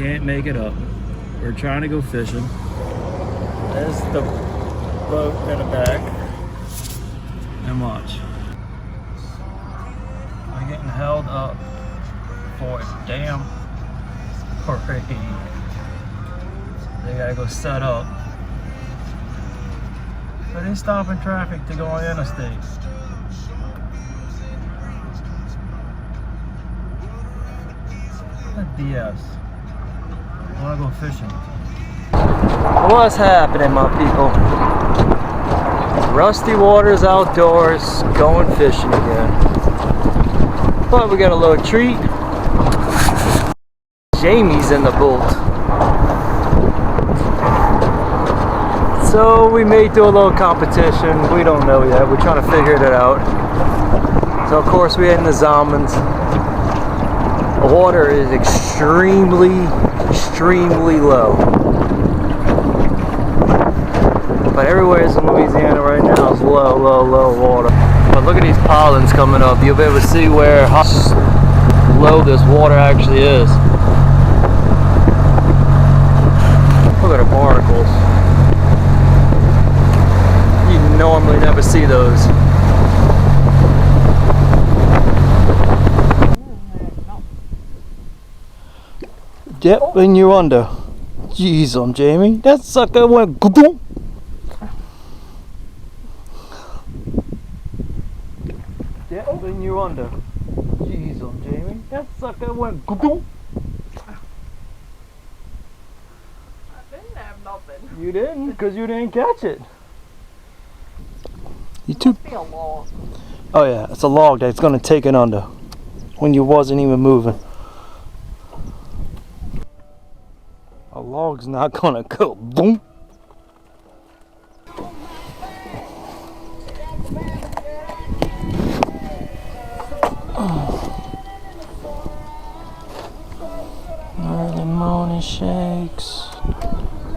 Can't make it up. We're trying to go fishing. There's the boat in the back. And watch. I'm getting held up for a damn parade. They gotta go set up. So they stopping traffic to go on the interstate. What BS. I wanna go fishing. What's happening, my people? Rusty Waters Outdoors, going fishing again. But we got a little treat. Jamie's in the boat. So we may do a little competition. We don't know yet. We're trying to figure it out. So of course we're in the Zalmans. The water is extremely low. But everywhere in Louisiana right now is low water. But look at these pollards coming up. You'll be able to see where how low this water actually is. Look at the barnacles. You normally never see those. Yep, and you're under. Jeez, Jamie. That sucker went goo. Yep, and you're under. Jeez, Jamie. That sucker went goo. I didn't have nothing. You didn't, because you didn't catch it. You It must be a log. Oh yeah, it's a log that's gonna take it under when you wasn't even moving. A log's not gonna go boom. Early morning shakes.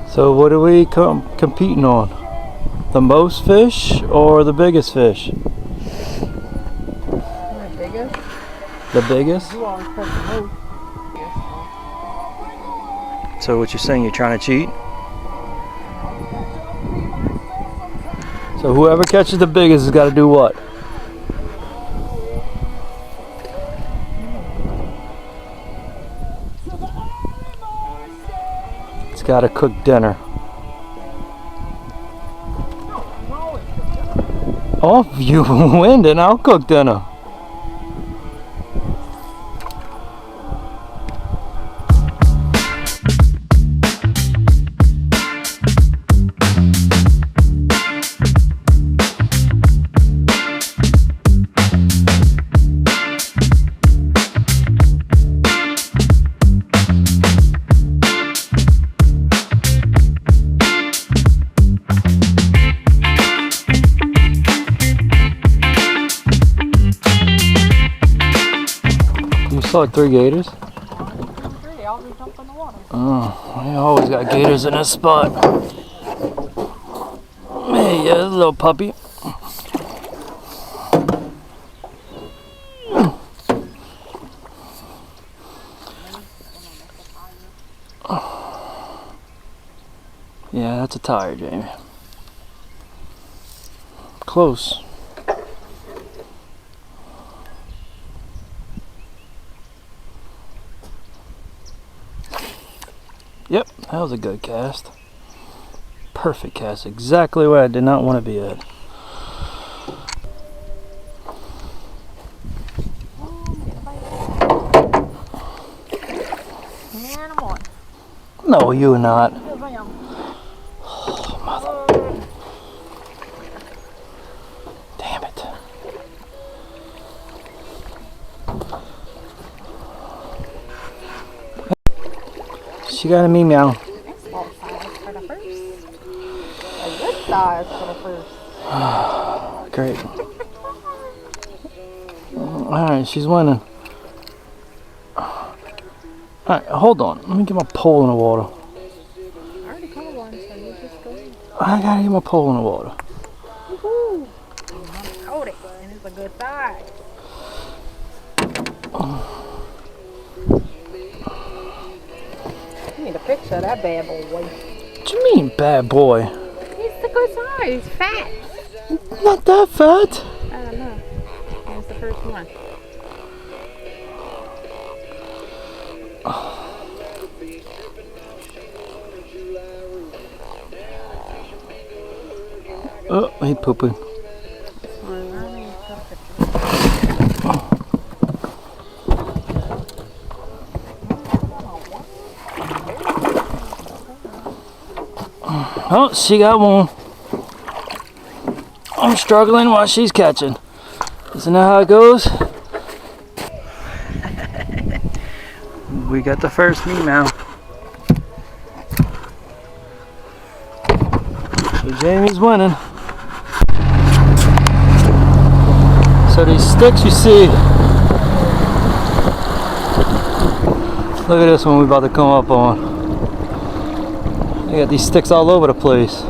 So what are we competing on? The most fish or the biggest fish? The biggest? The biggest? You always catch the most. So what you're saying, you're trying to cheat? So whoever catches the biggest has got to do what? It's got to cook dinner. Oh, if you win, then I'll cook dinner. Saw 3 gators. 3, they always jump in the water. Oh, we always got gators in this spot. Hey, yeah, little puppy. Yeah, that's a tire, Jamie. Close. Yep, that was a good cast. Perfect cast, exactly where I did not want to be at. No, you're not. Oh, mother. Damn it. She got a me meow. Small size for the first. A good size for the first. Great. Alright, she's winning. Alright, hold on. Let me get my pole in the water. I already caught one, so you just go. I gotta get my pole in the water. Woohoo! Hold it, and it's a good size. You need a picture of that bad boy. What do you mean, bad boy? He's the good size. He's fat. Not that fat. I don't know. That's the first one. Oh, he pooping. Oh, she got one. I'm struggling while she's catching. Isn't that how it goes? We got the first meat now. So Jamie's winning. So these sticks you see, look at this one we're about to come up on. They got these sticks all over the place.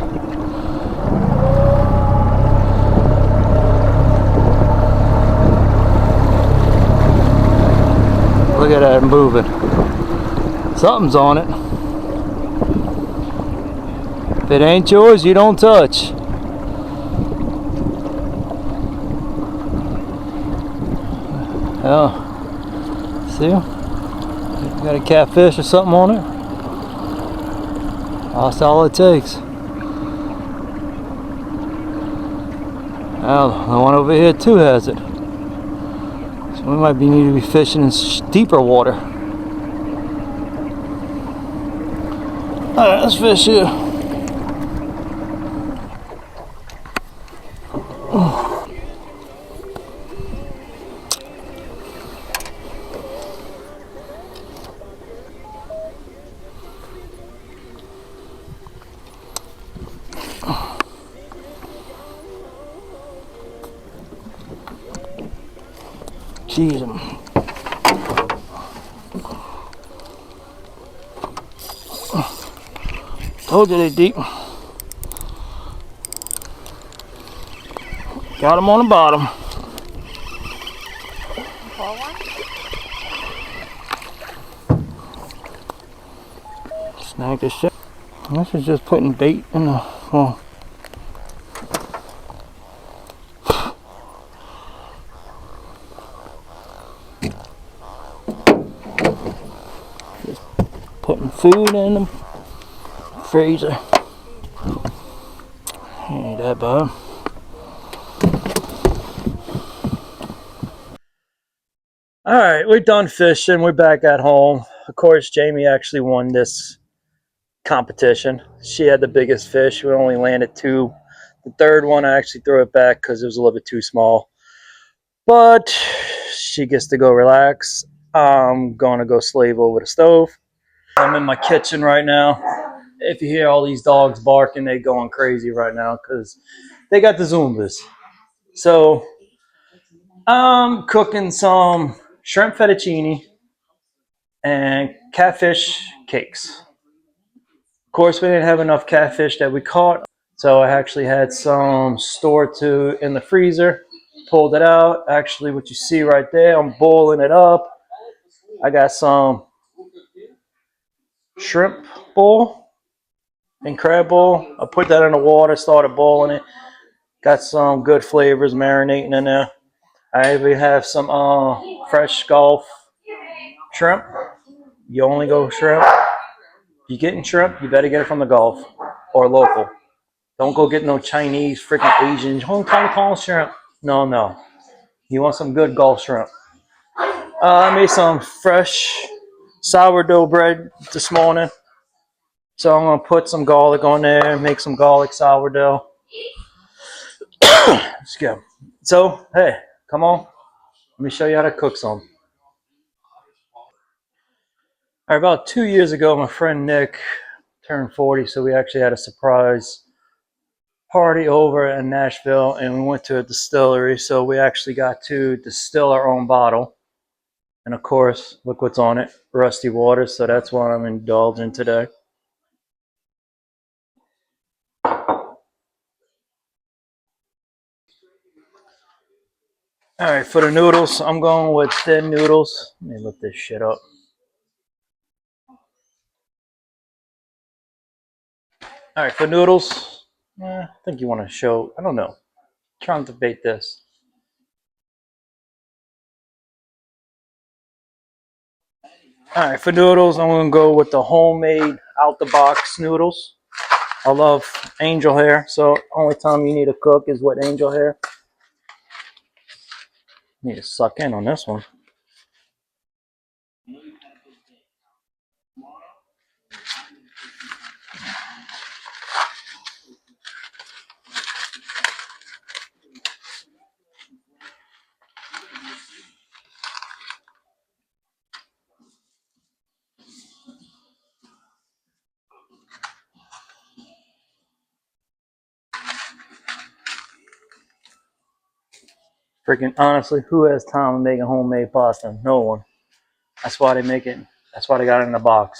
Look at that moving. Something's on it. If it ain't yours, you don't touch. Oh, see? Got a catfish or something on it. That's all it takes. Well, the one over here too has it. So we might need to be fishing in deeper water. Alright, let's fish here. Jeez. Told you they deep. Got them on the bottom. Snag this shit. This is just putting bait in the well. Just putting food in the freezer. Ain't that bad. Alright, we're done fishing. We're back at home. Of course, Jamie actually won this competition. She had the biggest fish. We only landed 2. The third one, I actually threw it back because it was a little bit too small. But she gets to go relax. I'm going to go slave over the stove. I'm in my kitchen right now. If you hear all these dogs barking, they're going crazy right now because they got the Zumbas. So I'm cooking some shrimp fettuccine and catfish cakes. Of course, we didn't have enough catfish that we caught, so I actually had some stored in the freezer. Pulled it out. Actually, what you see right there, I'm boiling it up. I got some shrimp bowl and crab bowl. I put that in the water, started boiling it. Got some good flavors marinating in there. I even have some fresh Gulf shrimp. You only go shrimp. If you're getting shrimp, you better get it from the Gulf or local. Don't go get no Chinese, freaking Asian. Hong Kong shrimp. No. You want some good Gulf shrimp. I made some fresh sourdough bread this morning. So I'm going to put some garlic on there, make some garlic sourdough. Let's go. So, hey, come on. Let me show you how to cook some. All right, about 2 years ago, my friend Nick turned 40, so we actually had a surprise party over in Nashville, and we went to a distillery, so we actually got to distill our own bottle. And of course, look what's on it, Rusty Water, so that's what I'm indulging today. All right, for the noodles, I'm going with thin noodles. Let me look this shit up. All right, for noodles, I think you want to show, I don't know. I'm trying to debate this. All right, for noodles, I'm going to go with the homemade out-the-box noodles. I love angel hair, so only time you need to cook is with angel hair. Need to suck in on this one. Freaking honestly, who has time to make a homemade pasta? No one. That's why they make it. That's why they got it in a box.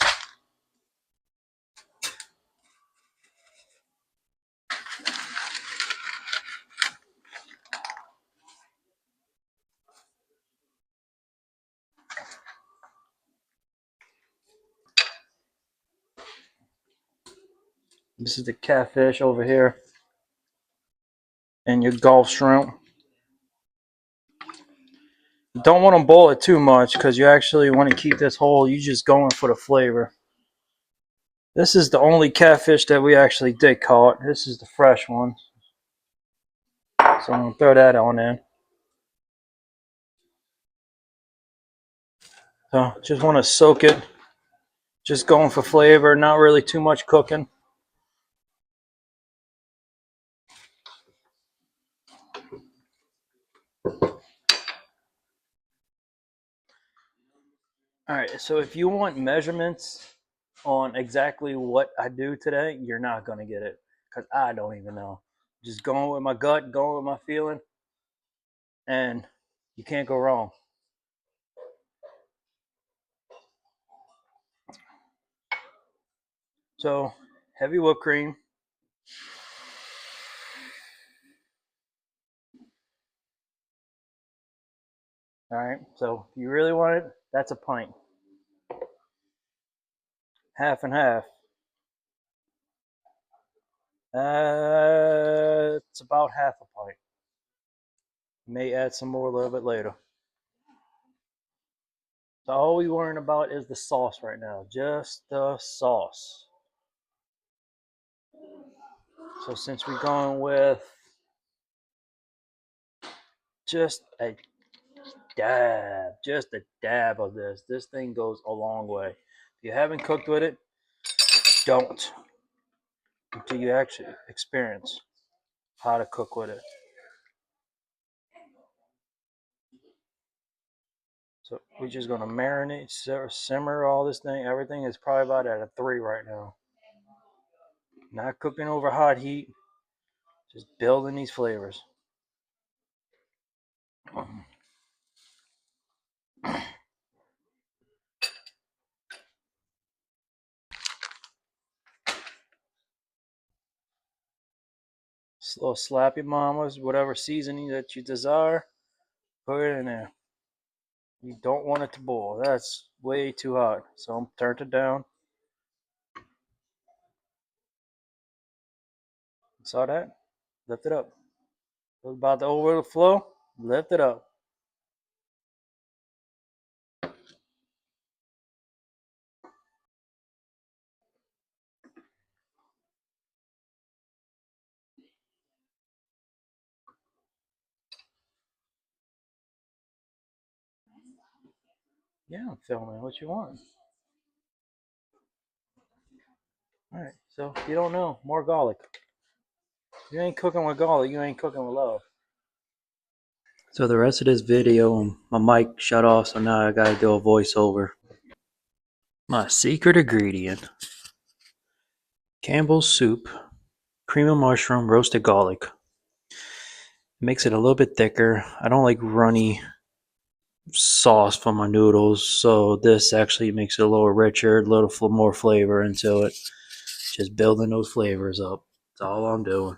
This is the catfish over here. And your Gulf shrimp. Don't want to boil it too much because you actually want to keep this whole. You just going for the flavor. This is the only catfish that we actually did caught. This is the fresh one. So I'm going to throw that on in. So just want to soak it. Just going for flavor, not really too much cooking. All right, so if you want measurements on exactly what I do today, you're not going to get it because I don't even know. Just going with my gut, going with my feeling, and you can't go wrong. So heavy whipped cream. All right, so if you really want it, that's a pint. Half and half. It's about half a pint. May add some more a little bit later. So all we're worrying about is the sauce right now, just the sauce. So since we're going with just a dab of this thing goes a long way. If you haven't cooked with it, don't until you actually experience how to cook with it. So we're just gonna marinate, simmer all this thing. Everything is probably about at a 3 right now. Not cooking over hot heat, just building these flavors. Slow slap your mamas, whatever seasoning that you desire, put it in there. You don't want it to boil. That's way too hot. So I'm turned it down. Saw that? Lift it up. It was about to overflow. Lift it up. Yeah, I'm filming. What you want? Alright, so if you don't know, more garlic. If you ain't cooking with garlic, you ain't cooking with love. So the rest of this video, my mic shut off, so now I gotta do a voiceover. My secret ingredient. Campbell's soup, cream of mushroom, roasted garlic. Makes it a little bit thicker. I don't like runny sauce for my noodles, so this actually makes it a little richer, a little more flavor into it. Just building those flavors up. That's all I'm doing.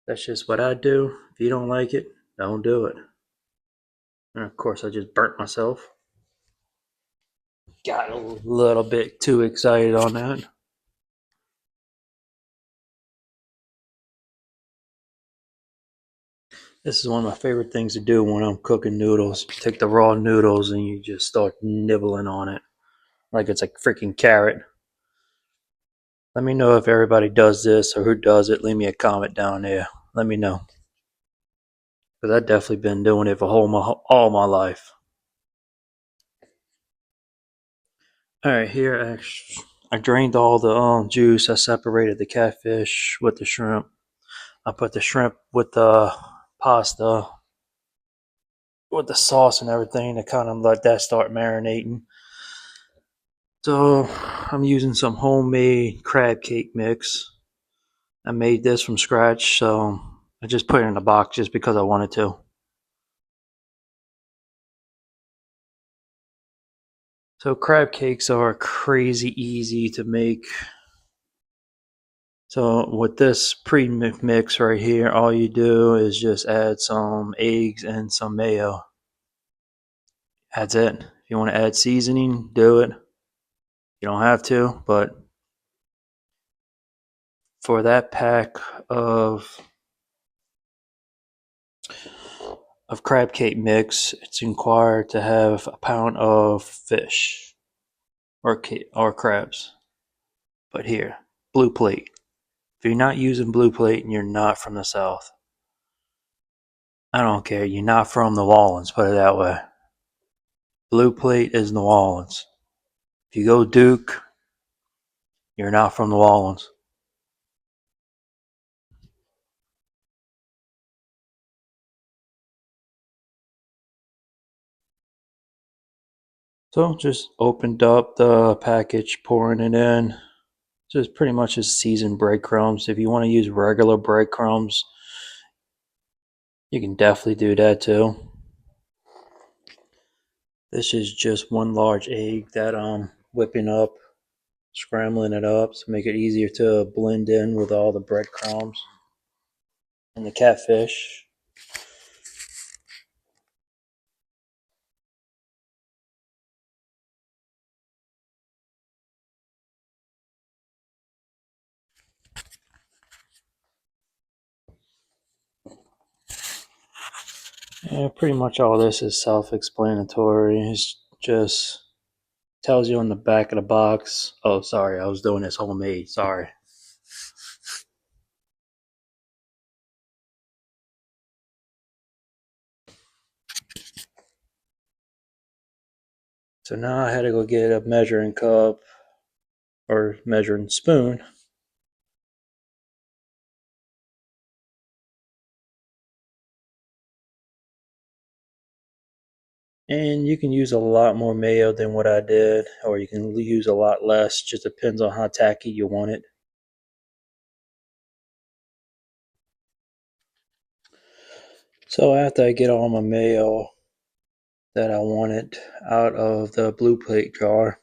That's just what I do. If you don't like it, don't do it. And of course, I just burnt myself. Got a little bit too excited on that. This is one of my favorite things to do when I'm cooking noodles. You take the raw noodles and you just start nibbling on it like it's a freaking carrot. Let me know if everybody does this or who does it. Leave me a comment down there. Let me know. Because I've definitely been doing it for all my life. Alright, here I drained all the juice. I separated the catfish with the shrimp. I put the shrimp with the pasta, with the sauce and everything to kind of let that start marinating. So I'm using some homemade crab cake mix. I made this from scratch, so I just put it in a box just because I wanted to. So crab cakes are crazy easy to make. So with this pre-mix right here, all you do is just add some eggs and some mayo. That's it. If you want to add seasoning, do it. You don't have to, but for that pack of crab cake mix, it's required to have a pound of fish or crabs. But here, Blue Plate. If you're not using Blue Plate and you're not from the South, I don't care. You're not from New Orleans, put it that way. Blue Plate is New Orleans. If you go Duke, you're not from New Orleans. So just opened up the package, pouring it in. Just pretty much just seasoned breadcrumbs. If you want to use regular breadcrumbs, you can definitely do that too. This is just one large egg that I'm whipping up, scrambling it up to make it easier to blend in with all the breadcrumbs and the catfish. Yeah, pretty much all this is self-explanatory. It's just tells you on the back of the box. Oh, sorry, I was doing this homemade. Sorry. So now I had to go get a measuring cup or measuring spoon. And you can use a lot more mayo than what I did, or you can use a lot less. Just depends on how tacky you want it. So after I get all my mayo that I wanted out of the Blue Plate jar,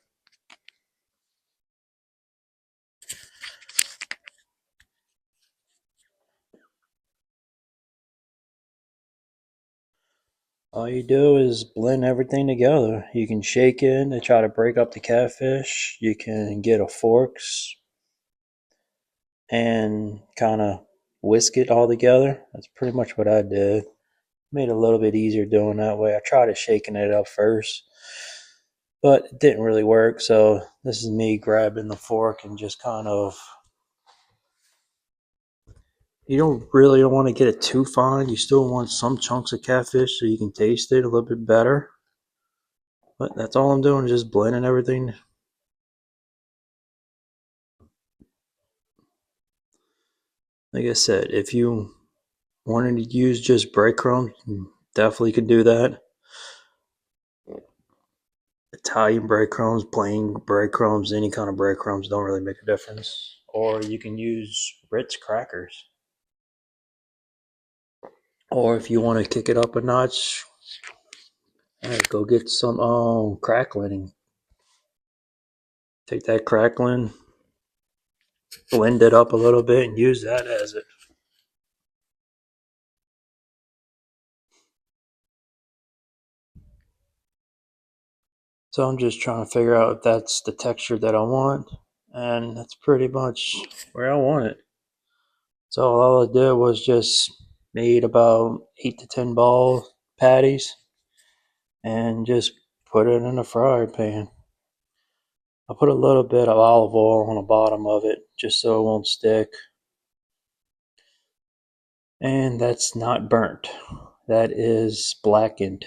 all you do is blend everything together. You can shake it to try to break up the catfish. You can get a forks and kind of whisk it all together. That's pretty much what I did. Made it a little bit easier doing that way. I tried shaking it up first, but it didn't really work. So this is me grabbing the fork and just kind of, you don't want to get it too fine. You still want some chunks of catfish so you can taste it a little bit better. But that's all I'm doing, just blending everything. Like I said, if you wanted to use just breadcrumbs, you definitely could do that. Italian breadcrumbs, plain breadcrumbs, any kind of breadcrumbs don't really make a difference. Or you can use Ritz crackers. Or if you want to kick it up a notch, go get some crackling and take that crackling, blend it up a little bit, and use that as it. So I'm just trying to figure out if that's the texture that I want, and that's pretty much where I want it. So all I did was just Made about 8 to 10 ball patties and just put it in a frying pan. I put a little bit of olive oil on the bottom of it just so it won't stick. And that's not burnt. That is blackened.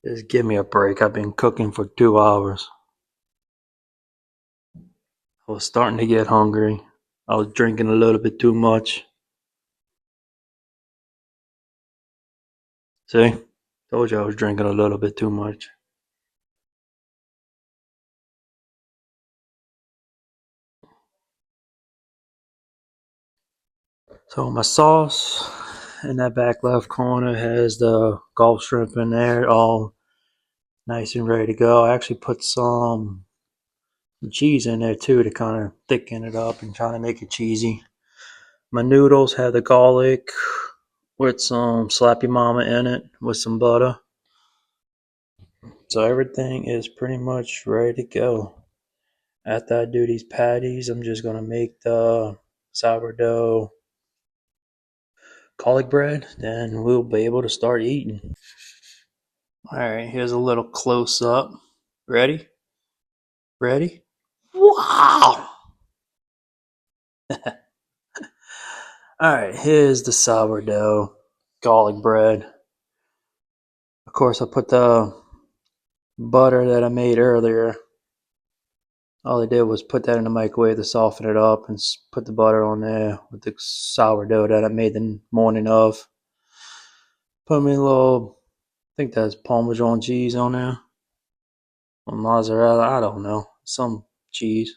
Just give me a break. I've been cooking for 2 hours. I was starting to get hungry. I was drinking a little bit too much. See? Told you I was drinking a little bit too much. So my sauce in that back left corner has the Gulf shrimp in there, all nice and ready to go. I actually put some cheese in there too to kind of thicken it up and try to make it cheesy. My noodles have the garlic with some Slappy Mama in it with some butter. So everything is pretty much ready to go. After I do these patties, I'm just going to make the sourdough garlic bread, then we'll be able to start eating. Alright, here's a little close up. Ready? Ready? Wow! Alright, here's the sourdough garlic bread. Of course, I put the butter that I made earlier. All I did was put that in the microwave to soften it up and put the butter on there with the sourdough that I made the morning of. Put me a little, I think that's Parmesan cheese on there. Or mozzarella, I don't know. Some cheese.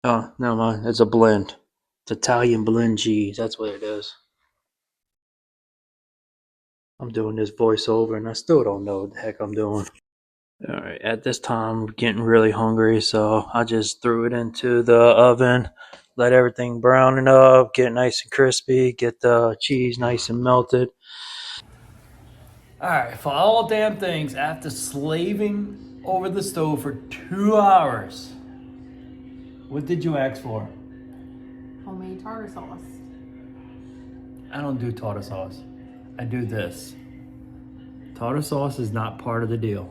Oh, never mind. It's a blend. It's Italian blend cheese. That's what it is. I'm doing this voiceover and I still don't know what the heck I'm doing. Alright, at this time, I'm getting really hungry, so I just threw it into the oven, let everything brown up, get nice and crispy, get the cheese nice and melted. Alright, for all damn things, after slaving over the stove for 2 hours, what did you ask for? Homemade tartar sauce. I don't do tartar sauce. I do this. Tartar sauce is not part of the deal.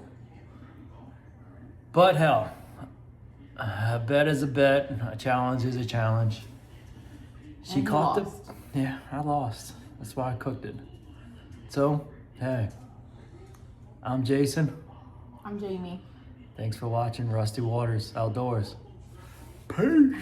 But hell, a bet is a bet, a challenge is a challenge. She caught the... Yeah, I lost. That's why I cooked it. So, hey, I'm Jason. I'm Jamie. Thanks for watching Rusty Waters Outdoors. Peace.